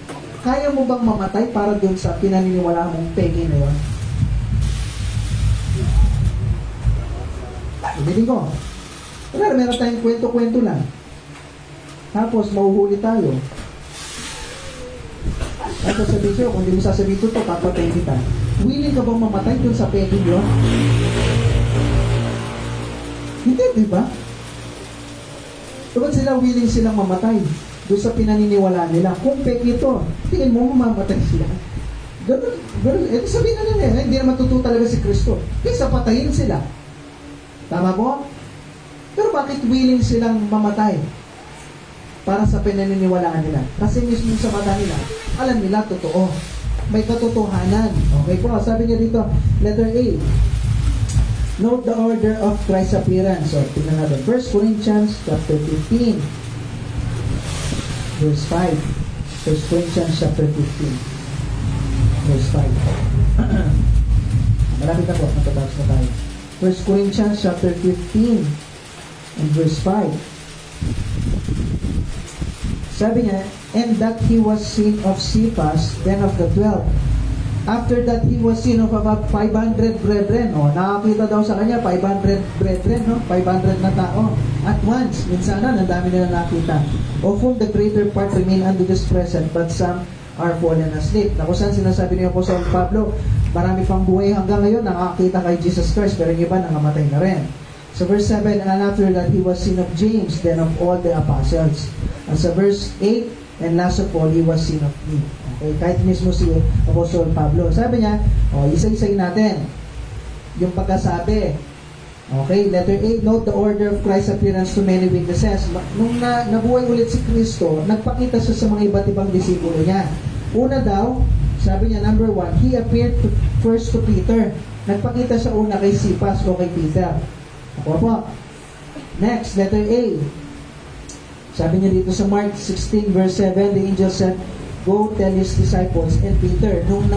Kaya mo bang mamatay para dun sa pinaniniwala mong peke na yun? Ulitin ko. Wala, meron tayong kwento-kwento lang. Tapos, mahuhuli tayo. Tapos sabihin sa'yo, kung di mo sasabihin ito, papatayin kita. Willing ka bang mamatay dun sa peke yun? Hindi, di ba? Bakit sila willing silang mamatay doon sa pinaniniwala nila? Kung peke ito, tingin mo mamamatay sila. Ganun. Ito sabihin na nila, hindi na matuto talaga si Kristo. Kaysa patayin sila. Tama po? Pero bakit willing silang mamatay? Para sa pinaniniwalaan nila. Kasi mismo sa mata nila, alam nila, totoo. May katotohanan. Okay po, sabi niya dito, letter A. Note the order of Christ's appearance. So, tingnan natin. 1 Corinthians chapter 15. Verse 5. 1 Corinthians chapter 15. Verse 5. Malapit na po. Matatapos na tayo. 1 Corinthians chapter 15 and verse 5. Sabi niya, and that he was seen of Cephas, then of the 12. After that, he was seen of about 500 brethren. O, nakakita daw sa kanya, 500 brethren, no? 500 na tao. At once, minsan na, dami nila nakita. Of whom the greater part remain unto this present, but some are fallen asleep. Na kung saan sinasabi ni Apostol Pablo, marami pang buhay hanggang ngayon, nakakita kay Jesus Christ, pero yung iba nangamatay na rin. So verse 7, and after that, he was seen of James, then of all the apostles. And sa verse 8, and last of all, he was seen of me. Okay, kahit mismo si Apostol Pablo. Sabi niya, isa-isayin natin yung pagkasabi. Okay, letter A, note the order of Christ's appearance to many witnesses. Nung nabuhay ulit si Kristo, nagpakita siya sa mga iba't ibang disipulo niya. Una daw, sabi niya, number 1, he appeared first to Peter. Nagpakita siya una kay Cephas o kay Peter. Ako po. Next, letter A. Sabi niya dito sa Mark 16 verse 7, the angel said, go tell his disciples and Peter. Nung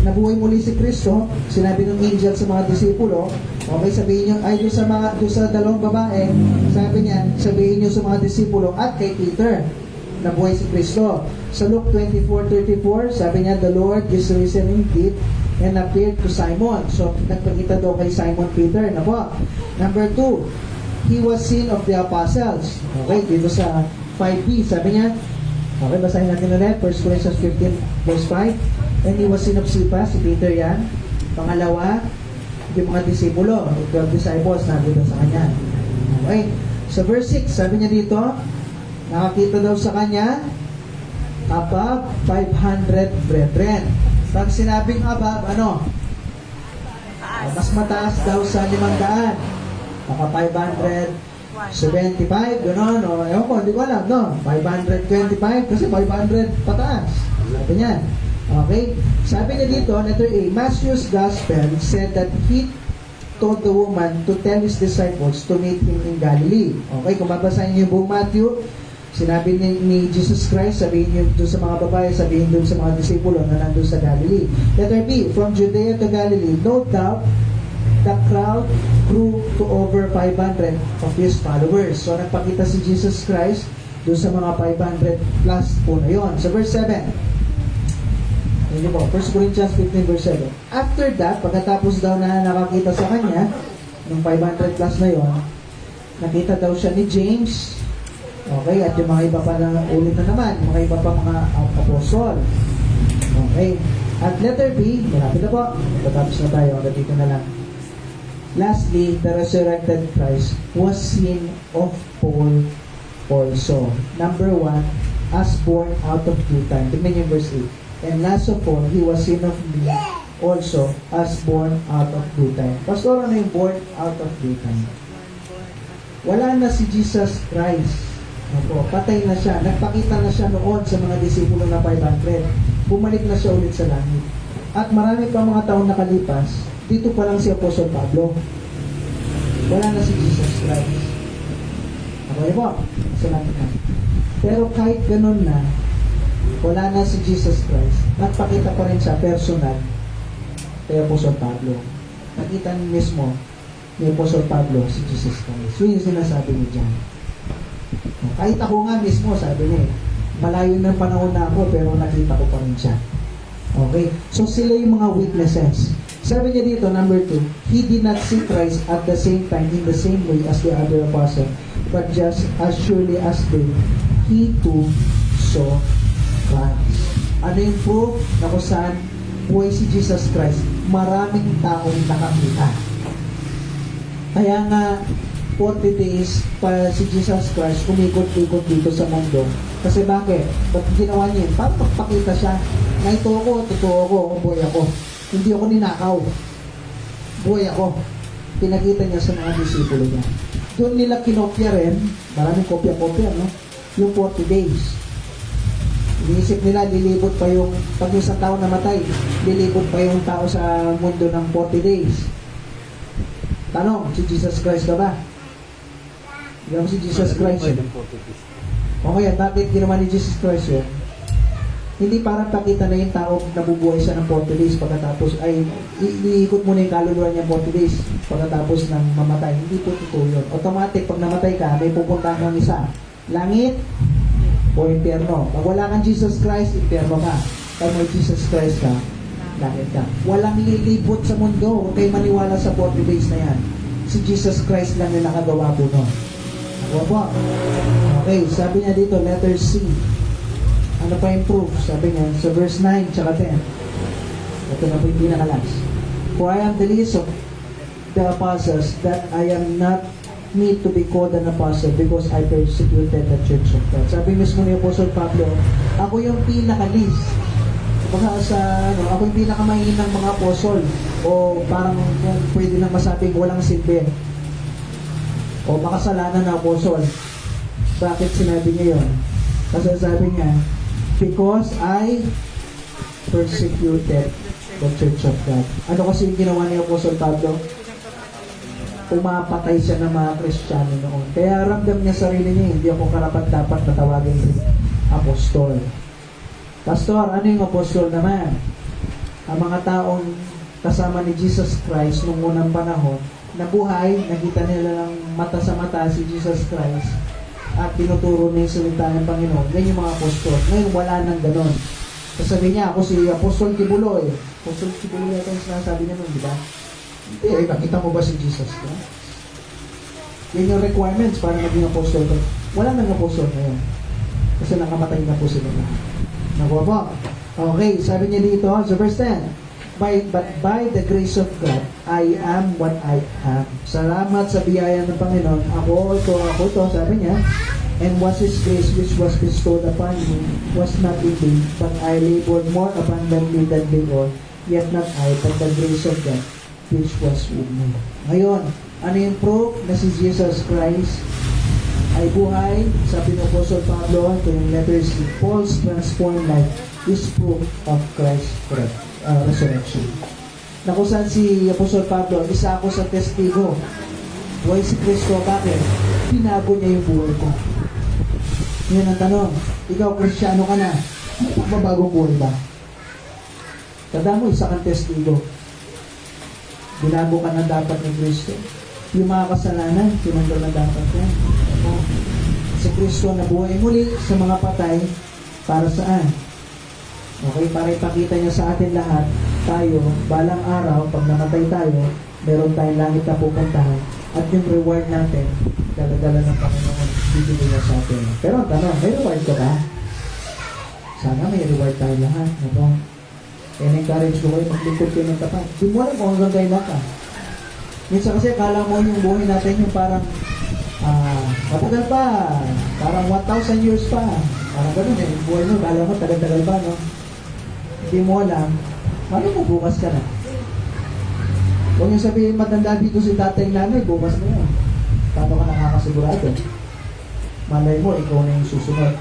nabuhay muli si Kristo, sinabi ng angel sa mga disipulo, okay, sabihin niyo, ay doon sa dalawang babae, sabi niya, sabihin niyo sa mga disipulo at kay Peter, nabuhay si Kristo. Sa Luke 24:34, sabi niya, the Lord is risen indeed and appeared to Simon. So, nagpakita daw kay Simon Peter. Na po. Number 2, he was seen of the apostles. Okay, dito sa 5b, sabi niya, okay, basahin natin ulit, 1 Corinthians 15, verse 5. And he was seen of Cephas, si Peter yan. Pangalawa, yung mga disipulo, 12 disciples, nandito sa kanya. Okay, sa verse 6, sabi niya dito, nakakita daw sa kanya, above 500 brethren. Pag sinabing above, ano? Mas mataas daw sa 500. Baka 575, gano'n, o ewan ko, hindi ko alam, no? 525, kasi 500 pataas. Sabi niya. Okay? Sabi niya dito, letter A, Matthew's Gospel said that he told the woman to tell his disciples to meet him in Galilee. Okay, kung babasahin niyo yung buong Matthew, sinabi ni Jesus Christ, sabihin niyo doon sa mga babae, sabihin doon sa mga disipulo na nandun sa Galilee. Letter B, from Judea to Galilee, no doubt, the crowd grew to over 500 of his followers. So, nagpakita si Jesus Christ doon sa mga 500 plus po na yun. So, verse 7. Hindi po, 1 Corinthians 15 verse 7. After that, pagkatapos daw na nakakita sa kanya, ng 500 plus na yon, nakita daw siya ni James. Okay, at yung mga iba pa na ulit na naman, mga iba pa mga apostol. Okay, at letter B, malapit na po, patapos na tayo, hanggang dito na lang. Lastly, the resurrected Christ was seen of Paul also. Number 1, as born out of due time. Tingnan yung verse 8. And last of all, he was seen of me also as born out of due time. Pastor, ano yung born out of due time? Wala na si Jesus Christ. Opo, patay na siya. Nagpakita na siya noon sa mga disipulo na 500. Bumalik na siya ulit sa langit. At marami pa mga taon nakalipas, dito pa lang si Apostol Pablo. Wala na si Jesus Christ. Okay po? Salamat na. Pero kahit ganun na, wala na si Jesus Christ, nagpakita pa rin siya personal kay Apostol Pablo. Nakita niyo mismo ni Apostol Pablo si Jesus Christ. So yung sinasabi niya dyan. Kahit ako nga mismo, sabi niya, Malayo na panahon na ako, pero nakita ko pa rin siya. Okay? So, sila yung mga witnesses. Sabi niya dito, number 2, he did not see Christ at the same time, in the same way as the other apostle, but just as surely as they, he too saw Christ. Ano yung proof na kung saan buhay si Jesus Christ? Maraming taong nakakita. Kaya nga, 40 days pa si Jesus Christ umikot-ikot dito sa mundo. Kasi bakit? Ba't ginawa niya? Para magpakita siya na ito ako, totoo ako, buhay ako. Hindi ako ninakaw. Buhay ako. Pinakita niya sa mga disipulo niya. Doon nila kinopya rin, maraming kopya-kopya, no? Yung 40 days. Iniisip nila, lilibot pa yung, pag isang tao namatay, lilibot pa yung tao sa mundo ng 40 days. Tanong, si Jesus Christ ka ba? Hindi si Jesus Christ yun. O kaya, bakit ginawa ni Jesus Christ yun? Hindi parang pakita na yung tao nabubuhay siya ng 40 days pagkatapos, ay, iikot mo na yung kaluluwa niya 40 days pagkatapos ng mamatay. Hindi po totoo yun. Automatic, pag namatay ka, may pupuntahan kang isa. Langit o impyerno. Pag wala kang Jesus Christ, impyerno ka. Pag may Jesus Christ ka, langit ka. Walang lilibot sa mundo. Huwag kayo maniwala sa 40 days na yan. Si Jesus Christ lang yung nakagawa po nun. Ako. Okay, sabi niya dito, letter C. Ano pa yung proof? Sabi niya, sa verse 9, tsaka 10. Ito na po yung pinakalas. For I am the least of the apostles, that I am not need to be called an apostle because I persecuted the church of God. Sabi mismo ni Apostle Pablo, ako yung pinaka-least. Baka sa, ako yung pinaka-mahinang mga apostol. O parang kung pwede nang masabing walang silbi. O makasalanan na apostol. Bakit sinabi niya yun? Kasi sabi niya, because I persecuted the church of God. Ano kasi yung ginawa ni Apostle Pablo? Pumapatay siya ng mga Kristiyano noon. Kaya ramdam niya sarili niya, hindi ako karapat-dapat na tawagin apostol. Pastor, ano yung apostol naman? Ang mga taong kasama ni Jesus Christ nung unang panahon, nabuhay, nakita nila ng mata sa mata si Jesus Christ at tinuturo niya yung salita ng Panginoon. Yan yung mga apostol. Ngayon, wala nang ganon. Sasabi niya, ako si Apostol Kibuloy. Apostol Kibuloy ito yung sinasabi niya nun, di ba? Hindi, nakita mo ba si Jesus Christ? Yan yung requirements para maging apostol. Wala nang apostol ngayon. Kasi nakamatay na po sila na. Nakuha po? Okay, sabi niya dito, sa verse 10, But by the grace of God, I am what I am. Salamat sa biyaya ng Panginoon. Ako to, sabi niya. And was His grace which was bestowed upon me was not in vain, but I labored more abundantly than they all. Yet not I, but the grace of God which was with me. Ngayon, ano yung proof na si Jesus Christ ay buhay? Sabi ng Apostle Pablo, ito yung letters, Paul's transformed life is proof of Christ's resurrection. Na kung saan si Apostle Pablo, isa ako sa testigo. Buhay si Kristo, bakit? Binago niya yung buhay ko. Yan ang tanong. Ikaw, Kristiyano ka na. Magbabagong buhay ba? Tanda mo, isa kang testigo. Binago ka na dapat ng Kristo. Yung mga kasalanan, tinanggal na dapat yan. Si Kristo na buhay muli sa mga patay, para saan? Okay, para ipakita niya sa atin lahat, tayo, balang araw, pag namatay tayo, meron tayong langit na pupuntahan, at yung reward natin, dala-dala ng Panginoon, bibigyan niya sa atin. Pero ang tanong, may reward ka ba? Sana may reward tayo lahat. Ano? encourage ko kayo, maglingkod kayo ng tapat. Di mo alam kung hanggang kayo ka. Minsan kasi, kala mo yung buhay natin yung parang, matagal pa, parang 1,000 years pa. Parang ganun eh, yung buhay mo, kala mo, tagal-tagal pa, no? Hindi mo alam, paano mo bukas ka na? Huwag yung sabihin, matanda dito si tatay nanay, bukas na yun. Paano ka nakakasigurado? Malay mo, ikaw na yung susunod.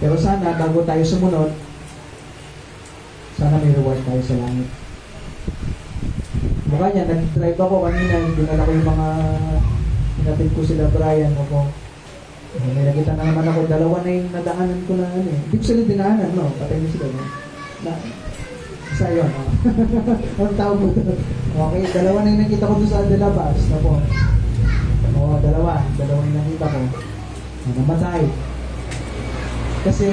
Pero sana, bago tayo sumunod, sana may reward tayo sa langit. Mukha niya, nag-drive ako kanina, dinala ko yung mga hinatid ko sila Brian ako. May nakita na naman ako, dalawa na yung nadaanan ko na ano eh. Hindi ko sila dinaanan, no? Patay na sila, no? Isa yun, no? Anong tawag mo ito? Okay, dalawa na yung nakita ko doon sa Delabas, na po. Oo, dalawa yung nakita ko. Namatay. Kasi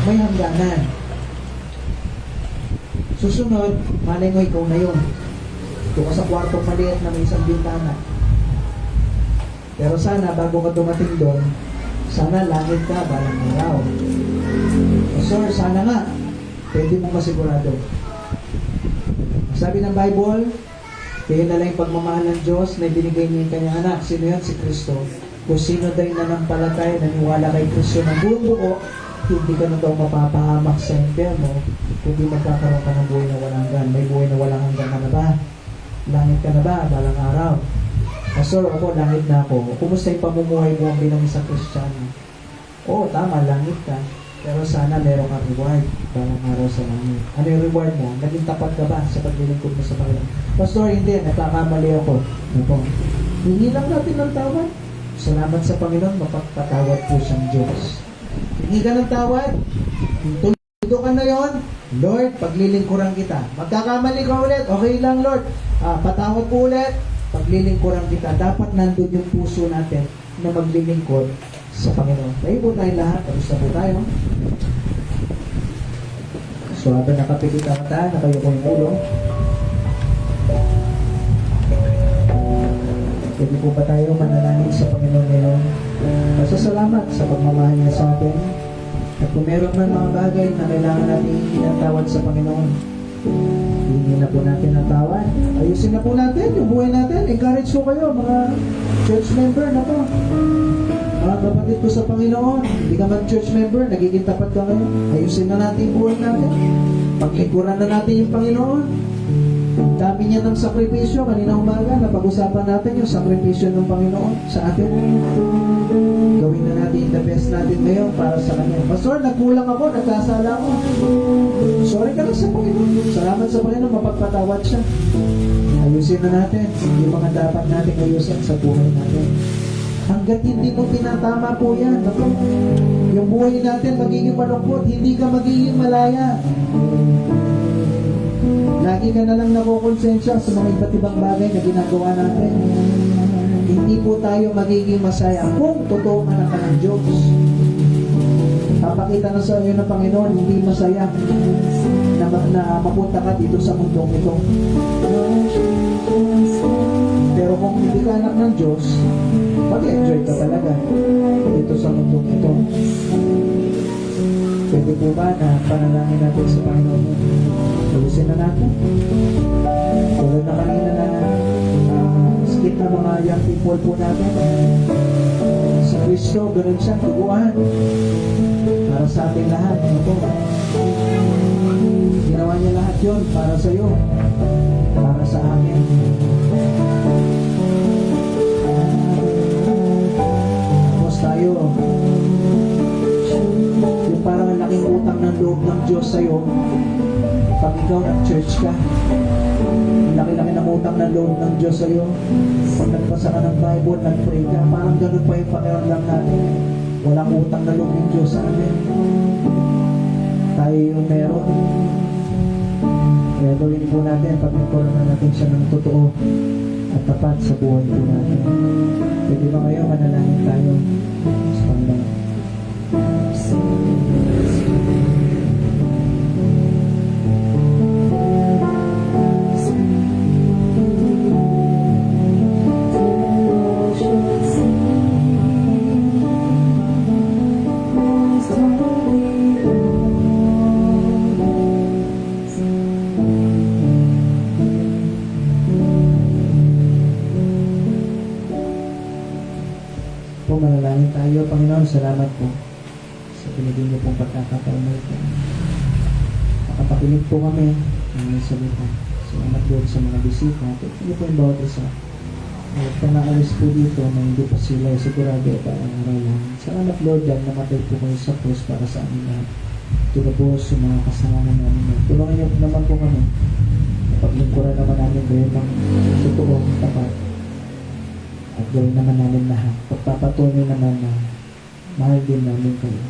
may hangganan. Susunod, malay mo ikaw na yun. Ito ka sa kwartong maliit na may isang bintana. Pero sana, bago ka dumating doon, sana langit ka, balang araw. Sir, sana nga, pwede mong masigurado. Sabi ng Bible, kaya na lang yung pagmamahal ng Diyos na binigay niya yung kanyang anak. Sino yan? Si Kristo. Kung sino daw yung nanampalataya, naniwala kay Kristo ng buong buo, hindi ka na daw mapapahamak sa impyerno, kundi magkakaroon ka ng buhay na walang hanggan. May buhay na walang hanggan ka na ba? Langit ka na ba? Balang araw. Pastor, ako, langit na ako. Kumusta yung pamumuhay mo ang bilang isang Kristiyano? Oo, tama, langit ka. Pero sana meron kang reward balang araw sa langit. Ano yung reward mo? Naging tapat ka ba sa paglilingkod mo sa Panginoon? Pastor, hindi. Nagkakamali ako. Ano? Hingi lang natin ng tawad. Salamat sa Panginoon, mapagpatawad po siyang Diyos. Hingi ka ng tawad. Tuloy ka na yon. Lord, paglilingkuran kita. Magkakamali ka ulit. Okay lang, Lord. Patawad po ulit. Paglilingkuran kita. Dapat nandun yung puso natin na maglilingkod sa Panginoon. Tayo po tayo lahat. Kamusta po tayo? So, habang nakapikit ang mata, nakayo ko yung ulo. Pwede po ba tayo manalangin sa Panginoon ngayon? Pasasalamat sa pagmamahal niya sa atin. At kung meron man mga bagay na kailangan natin inatawad sa Panginoon, hindi na po natin natawad. Ayusin na po natin yung buhay natin. Encourage ko kayo, mga church member na po. Mga kapatid ko sa Panginoon, hindi ka mag-church member, nagiging tapat ka ngayon. Ayusin na natin yung buhay natin. Paglingkuran na natin yung Panginoon. Dami niya ng sakripisyo. Kanina umaga, napag-usapan natin yung sakripisyo ng Panginoon sa atin. Gawin na natin the best natin ngayon para sa Kanya. Pastor, nagkulang ako, nagkasala ako. Sorry ka lang sa Panginoon. Salamat sa Panginoon, mapagpatawad siya. Ayusin na natin yung mga dapat natin ayusin sa buhay natin. Hanggat hindi mo pinatama po yan, yung buhay natin magiging malungkot, hindi ka magiging malaya. Lagi ka na lang nakukonsensya sa mga iba't ibang bagay na ginagawa natin. Hindi po tayo magiging masaya kung totoo anak ka ng Diyos. Papakita na sa iyo ng Panginoon, hindi masaya na mapunta ka dito sa mundong ito. Pero kung hindi ka anak ng Diyos, mag-enjoy ka talaga dito sa mundong ito. Pwede po ba na panalangin natin sa Panginoon? Ayusin na natin. Tulad na kanina na skip na mga young people po natin. Si Kristo, ganun siya, tuguan. Para sa ating lahat. Ito. Ginawa niya lahat yun para sa iyo. Para sa akin. Tapos tayo, yung parang ang laking utang ng loob ng Diyos sa'yo, pag ikaw nag-church ka, ang laki-laki ng utang ng loob ng Diyos sa'yo, pag nagbasa ka ng Bible, nag-pray ka, parang ganun pa yung pakiramdam natin. Walang utang na loob ng Diyos sa amin. Tayo yung meron. Kaya gawin po natin, pag-nagkaroon na natin siya ng totoo at tapat sa buhay po natin. Pwede ba ngayon manalangin tayo sa Panginoon? Manalangin tayo, Panginoon, salamat po sa pinigyan niyo pong pagkakataon na ito. Makapakinig po kami ng mga salita. Salamat po sa mga bisita. Ito po yung bawat isa. At kung naalis po dito na hindi pa sila sigurado para ngaralan. Salamat, Lord, dahil namatay po kayo sa cross para sa amin lahat. Tulad po sa mga kasalanan namin. Tulungan niyo naman po kami. Paglingkuran naman namin kayo ng totoo, tapat. At gawin naman namin lahat. Pagpapatunay naman na mahal din namin kayo.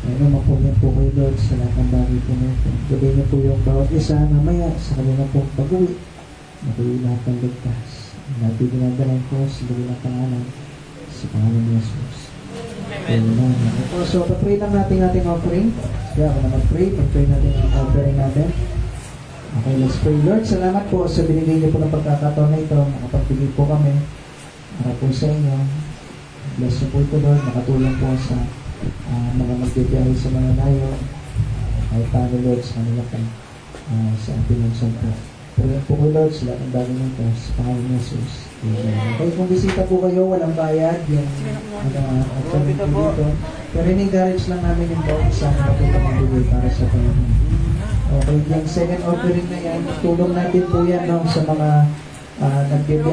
Ano mapunin po kayo, Lord, sa lahat ng bagay po nito. Gawin niyo po yung bawat isa mamaya sa kanila pong pag-uwi. Natuloy lahat ng ligtas. Natin dinadalan ko sa dakilang pangalan sa pangalan ni Jesus. Amen. So, pag-pray lang natin ating offering. Kaya ako na mag-pray. Pag-pray natin ang offering natin. Okay, let's pray. Lord, salamat po sa binigay niyo po ng pagkakataon na ito. Makapagbigay po kami para po sa inyo. Bless niyo po ito, Lord. Makatulong po sa mga magbibiyahe sa mga layo. Kahit paano, Lord, sa kanila pa sa ating lungsod po. Pray po ko, Lord, sa lahat ng bagay nito. Sa Panginoon Jesus. Amen. Okay, kung bisita po kayo, walang bayad. Yung offering po dito. Pero in-encourage lang namin yung bawat isa na po magbigay para sa Panginoon. Okay, yung second offering na yan, tulong natin po yan no, sa mga nagbibiyahe.